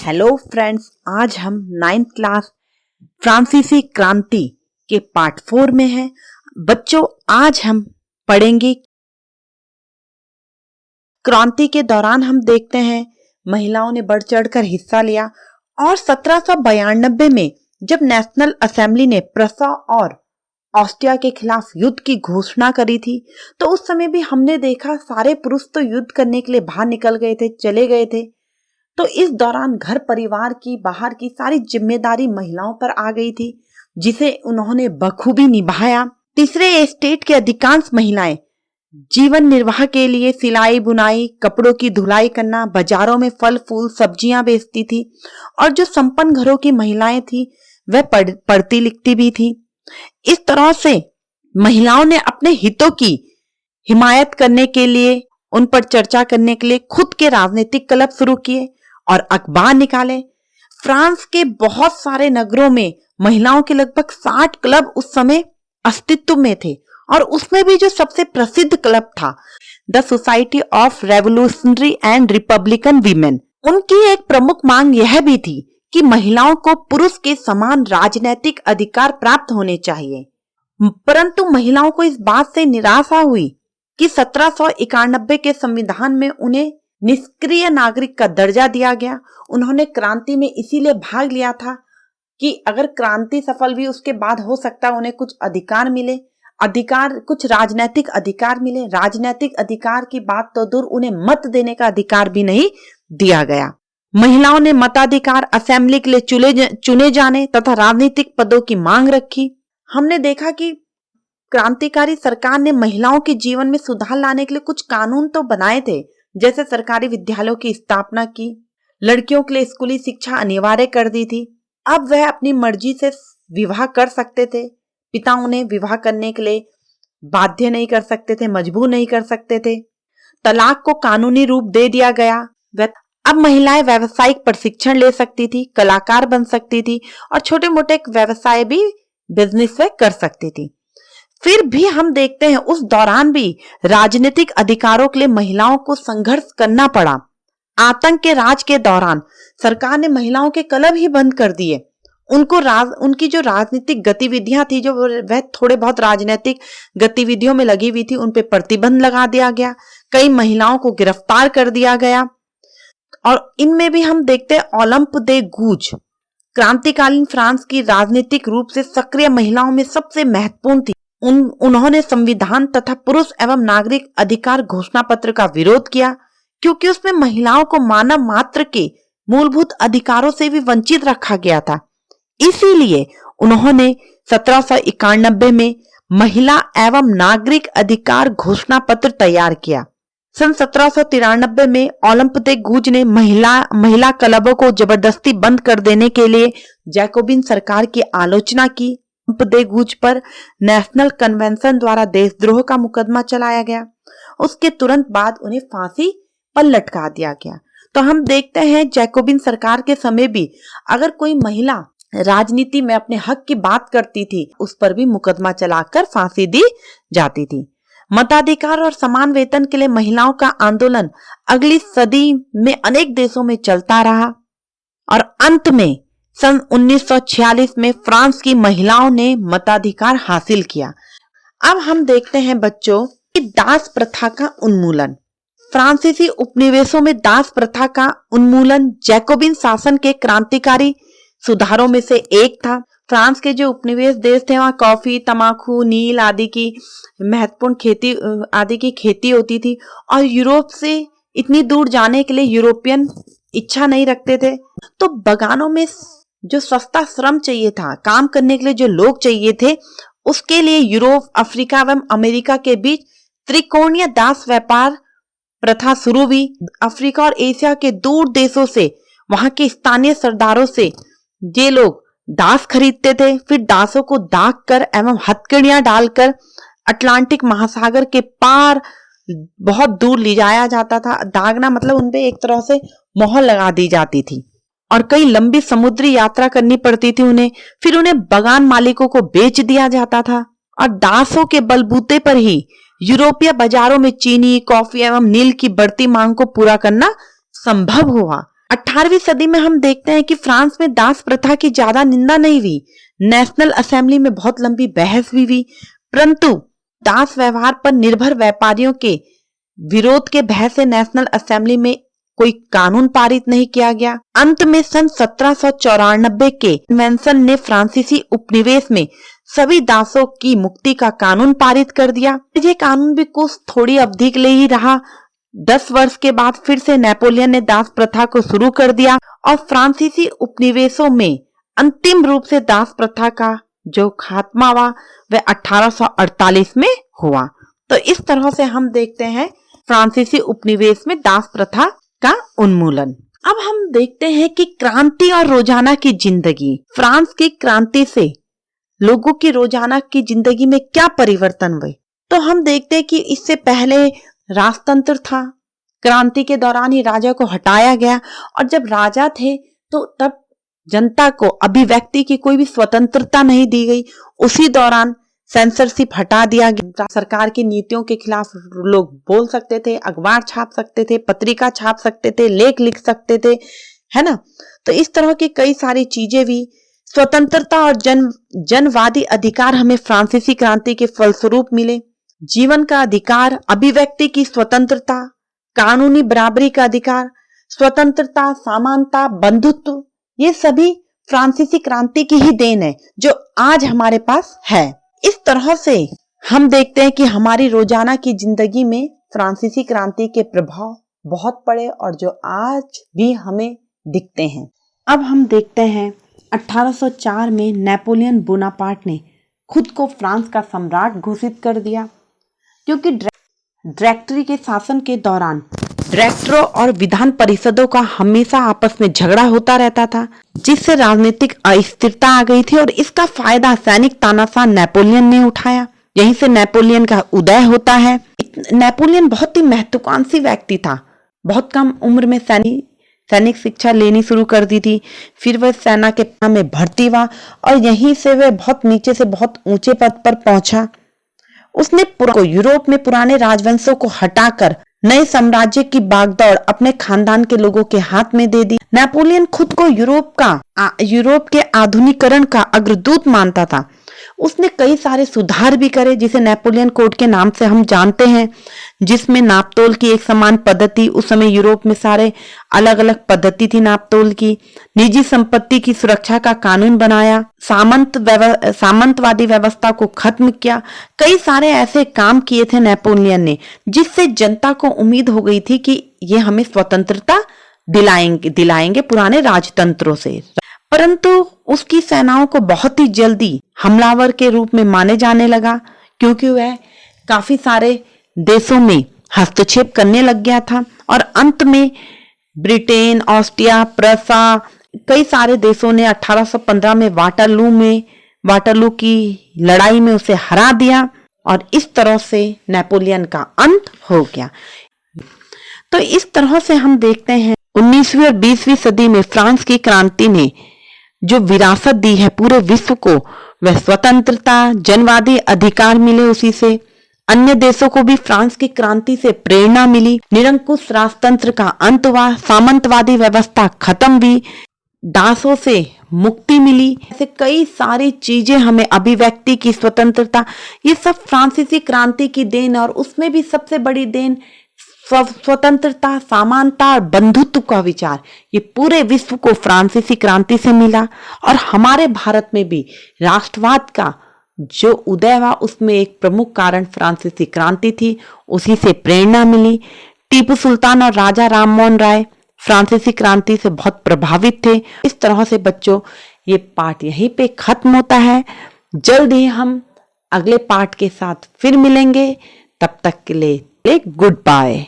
Hello friends, आज हम 9th class फ्रांसीसी क्रांति के पार्ट 4 में हैं। बच्चों, आज हम पढ़ेंगे क्रांति के दौरान हम देखते हैं महिलाओं ने बढ़ चढ़कर हिस्सा लिया और 1792 में जब नेशनल असेंबली ने प्रूसिया और ऑस्ट्रिया के खिलाफ युद्ध की घोषणा करी थी, तो उस समय भी हमने देखा सारे पुरुष तो युद्ध करने के लिए बाहर निकल गए थे, चले गए थे। तो इस दौरान घर परिवार की, बाहर की सारी जिम्मेदारी महिलाओं पर आ गई थी, जिसे उन्होंने बखूबी निभाया। तीसरे एस्टेट के अधिकांश महिलाएं जीवन निर्वाह के लिए सिलाई बुनाई, कपड़ों की धुलाई करना, बाजारों में फल फूल सब्जियां बेचती थी और जो संपन्न घरों की महिलाएं थी वह पढ़ती लिखती भी थी। इस तरह से महिलाओं ने अपने हितों की हिमायत करने के लिए, उन पर चर्चा करने के लिए खुद के राजनीतिक क्लब शुरू किए और अखबार निकाले। फ्रांस के बहुत सारे नगरों में महिलाओं के लगभग 60 क्लब उस समय अस्तित्व में थे और उसमें भी जो सबसे प्रसिद्ध क्लब था the society of revolutionary and Republican women, उनकी एक प्रमुख मांग यह भी थी कि महिलाओं को पुरुष के समान राजनीतिक अधिकार प्राप्त होने चाहिए। परंतु महिलाओं को इस बात से निराशा हुई कि 1791 के संविधान में उन्हें निष्क्रिय नागरिक का दर्जा दिया गया। उन्होंने क्रांति में इसीलिए भाग लिया था कि अगर क्रांति सफल भी, उसके बाद हो सकता है उन्हें कुछ अधिकार मिले, कुछ राजनीतिक अधिकार मिले। राजनीतिक अधिकार की बात तो दूर, उन्हें मत देने का अधिकार भी नहीं दिया गया। महिलाओं ने मताधिकार, असेंबली के लिए चुने जाने तथा राजनीतिक पदों की मांग रखी। हमने देखा कि क्रांतिकारी सरकार ने महिलाओं के जीवन में सुधार लाने के लिए कुछ कानून तो बनाए थे, जैसे सरकारी विद्यालयों की स्थापना की, लड़कियों के लिए स्कूली शिक्षा अनिवार्य कर दी थी। अब वह अपनी मर्जी से विवाह कर सकते थे, पिता उन्हें विवाह करने के लिए बाध्य नहीं कर सकते थे, मजबूर नहीं कर सकते थे। तलाक को कानूनी रूप दे दिया गया। अब महिलाएं व्यावसायिक प्रशिक्षण ले सकती थी, कलाकार बन सकती थी और छोटे मोटे व्यवसाय भी, बिजनेस कर सकती थी। फिर भी हम देखते हैं उस दौरान भी राजनीतिक अधिकारों के लिए महिलाओं को संघर्ष करना पड़ा। आतंक के राज के दौरान सरकार ने महिलाओं के क्लब ही बंद कर दिए। उनकी जो राजनीतिक गतिविधियां थी, जो वह थोड़े बहुत राजनीतिक गतिविधियों में लगी हुई थी, उन पे प्रतिबंध लगा दिया गया। कई महिलाओं को गिरफ्तार कर दिया गया। और इनमें भी हम देखते हैं ओलंप दे गूज क्रांतिकालीन फ्रांस की राजनीतिक रूप से सक्रिय महिलाओं में सबसे महत्वपूर्ण थी। उन्होंने संविधान तथा पुरुष एवं नागरिक अधिकार घोषणा पत्र का विरोध किया, क्योंकि उसमें महिलाओं को मानव मात्र के मूलभूत अधिकारों से भी वंचित रखा गया था। इसीलिए उन्होंने 1791 में महिला एवं नागरिक अधिकार घोषणा पत्र तैयार किया। सन 1793 में ओलंप दे गूज ने महिला क्लबों को जबरदस्ती बंद कर देने के लिए जैकोबिन सरकार की आलोचना की। ओलंप दे गूज पर नेशनल कन्वेंशन द्वारा देशद्रोह का मुकदमा चलाया गया। उसके तुरंत बाद उन्हें फांसी पर लटका दिया गया। तो हम देखते हैं जैकोबिन सरकार के समय भी अगर कोई महिला राजनीति में अपने हक की बात करती थी, उस पर भी मुकदमा चलाकर फांसी दी जाती थी। मताधिकार और समान वेतन के लिए महिलाओं का आंदोलन अगली सदी में अनेक देशों में चलता रहा और अंत में सन 1946 में फ्रांस की महिलाओं ने मताधिकार हासिल किया। अब हम देखते हैं बच्चों कि दास प्रथा का उन्मूलन। फ्रांसीसी उपनिवेशों में दास प्रथा का उन्मूलन जैकोबिन शासन के क्रांतिकारी सुधारों में से एक था। फ्रांस के जो उपनिवेश देश थे, वहां कॉफी, तंबाकू, नील आदि की महत्वपूर्ण खेती होती थी और यूरोप से इतनी दूर जाने के लिए यूरोपियन इच्छा नहीं रखते थे। तो बगानों में जो सस्ता श्रम चाहिए था, काम करने के लिए जो लोग चाहिए थे, उसके लिए यूरोप, अफ्रीका एवं अमेरिका के बीच त्रिकोणीय दास व्यापार प्रथा शुरू हुई। अफ्रीका और एशिया के दूर देशों से, वहां के स्थानीय सरदारों से ये लोग दास खरीदते थे। फिर दासों को दाग कर एवं हथकड़ियां डालकर अटलांटिक महासागर के पार बहुत दूर ले जाया जाता था। दागना मतलब उनपे एक तरह से मोहर लगा दी जाती थी और कई लंबी समुद्री यात्रा करनी पड़ती थी उन्हें। फिर उन्हें बगान मालिकों को बेच दिया जाता था और दासों के बलबूते पर ही यूरोपीय बाजारों में चीनी, कॉफी एवं नील की बढ़ती मांग को पूरा करना संभव हुआ। 18वीं सदी में हम देखते हैं कि फ्रांस में दास प्रथा की ज्यादा निंदा नहीं हुई। नेशनल असेंबली में बहुत लंबी बहस भी हुई, परंतु दास व्यवहार पर निर्भर व्यापारियों के विरोध के भय से नेशनल असेंबली में कोई कानून पारित नहीं किया गया। अंत में सन 1794 के कन्वेंशन ने फ्रांसीसी उपनिवेश में सभी दासों की मुक्ति का कानून पारित कर दिया। ये कानून भी कुछ थोड़ी अवधि के लिए ही रहा। 10 वर्ष के बाद फिर से नेपोलियन ने दास प्रथा को शुरू कर दिया और फ्रांसीसी उपनिवेशों में अंतिम रूप से दास प्रथा का जो खात्मा हुआ वह 1848 में हुआ। तो इस तरह से हम देखते हैं फ्रांसीसी उपनिवेश में दास प्रथा का उन्मूलन। अब हम देखते हैं कि क्रांति और रोजाना की जिंदगी। फ्रांस की क्रांति से लोगों की रोजाना की जिंदगी में क्या परिवर्तन हुए, तो हम देखते हैं कि इससे पहले राजतंत्र था। क्रांति के दौरान ही राजा को हटाया गया और जब राजा थे तो तब जनता को अभिव्यक्ति की कोई भी स्वतंत्रता नहीं दी गई। उसी दौरान सेंसरशिप हटा दिया गया। सरकार की नीतियों के खिलाफ लोग बोल सकते थे, अखबार छाप सकते थे, पत्रिका छाप सकते थे, लेख लिख सकते थे, है ना। तो इस तरह की कई सारी चीजें भी, स्वतंत्रता और जनवादी अधिकार हमें फ्रांसीसी क्रांति के फलस्वरूप मिले। जीवन का अधिकार, अभिव्यक्ति की स्वतंत्रता, कानूनी बराबरी का अधिकार, स्वतंत्रता, समानता, बंधुत्व, ये सभी फ्रांसीसी क्रांति की ही देन है जो आज हमारे पास है। इस तरह से हम देखते हैं कि हमारी रोजाना की जिंदगी में फ्रांसीसी क्रांति के प्रभाव बहुत पड़े और जो आज भी हमें दिखते हैं। अब हम देखते हैं 1804 में नेपोलियन बोनापार्ट ने खुद को फ्रांस का सम्राट घोषित कर दिया, क्योंकि डायरेक्टरी के शासन के दौरान डायरेक्टरों और विधान परिषदों का हमेशा आपस में झगड़ा होता रहता था, जिससे राजनीतिक अस्थिरता आ गई थी और इसका फायदा सैनिक तानाशाह नेपोलियन ने उठाया। यहीं से नेपोलियन का उदय होता है। नेपोलियन बहुत ही महत्वाकांक्षी व्यक्ति था। बहुत कम उम्र में सैनिक शिक्षा लेनी शुरू कर दी थी। फिर वह सेना के में भर्ती हुआ और यहीं से वह बहुत नीचे से बहुत ऊंचे पद पर पहुंचा। उसने यूरोप में पुराने राजवंशों को हटाकर नए साम्राज्य की बागडोर अपने खानदान के लोगों के हाथ में दे दी। नेपोलियन खुद को यूरोप के आधुनिकीकरण का अग्रदूत मानता था। उसने कई सारे सुधार भी करे, जिसे नेपोलियन कोड के नाम से हम जानते हैं, जिसमें नापतोल की एक समान पद्धति, उस समय यूरोप में सारे अलग अलग पद्धति थी नापतोल की, निजी संपत्ति की सुरक्षा का कानून बनाया, सामंतवादी व्यवस्था को खत्म किया। कई सारे ऐसे काम किए थे नेपोलियन ने, जिससे जनता को उम्मीद हो गई थी कि ये हमें स्वतंत्रता दिलाएंगे पुराने राजतंत्रों से। परंतु उसकी सेनाओं को बहुत ही जल्दी हमलावर के रूप में माने जाने लगा, क्योंकि वह काफी सारे देशों में हस्तक्षेप करने लग गया था और अंत में ब्रिटेन, ऑस्ट्रिया, प्रसा, कई सारे देशों ने 1815 में वाटरलू की लड़ाई में उसे हरा दिया और इस तरह से नेपोलियन का अंत हो गया। तो इस तरह से हम देखते हैं 19वीं और 20वीं सदी में फ्रांस की क्रांति ने जो विरासत दी है पूरे विश्व को, वह स्वतंत्रता, जनवादी अधिकार मिले, उसी से अन्य देशों को भी फ्रांस की क्रांति से प्रेरणा मिली। निरंकुश राजतंत्र का अंत हुआ, सामंतवादी व्यवस्था खत्म हुई, दासों से मुक्ति मिली। ऐसे कई सारी चीजें हमें, अभिव्यक्ति की स्वतंत्रता, ये सब फ्रांसीसी क्रांति की देन, और उसमें भी सबसे बड़ी देन स्वतंत्रता, समानता और बंधुत्व का विचार, ये पूरे विश्व को फ्रांसीसी क्रांति से मिला। और हमारे भारत में भी राष्ट्रवाद का जो उदय हुआ, उसमें एक प्रमुख कारण फ्रांसीसी क्रांति थी, उसी से प्रेरणा मिली। टीपू सुल्तान और राजा राममोहन राय फ्रांसीसी क्रांति से बहुत प्रभावित थे। इस तरह से बच्चों, ये पाठ यहीं पे खत्म होता है। जल्द ही हम अगले पाठ के साथ फिर मिलेंगे। तब तक के लिए गुड बाय।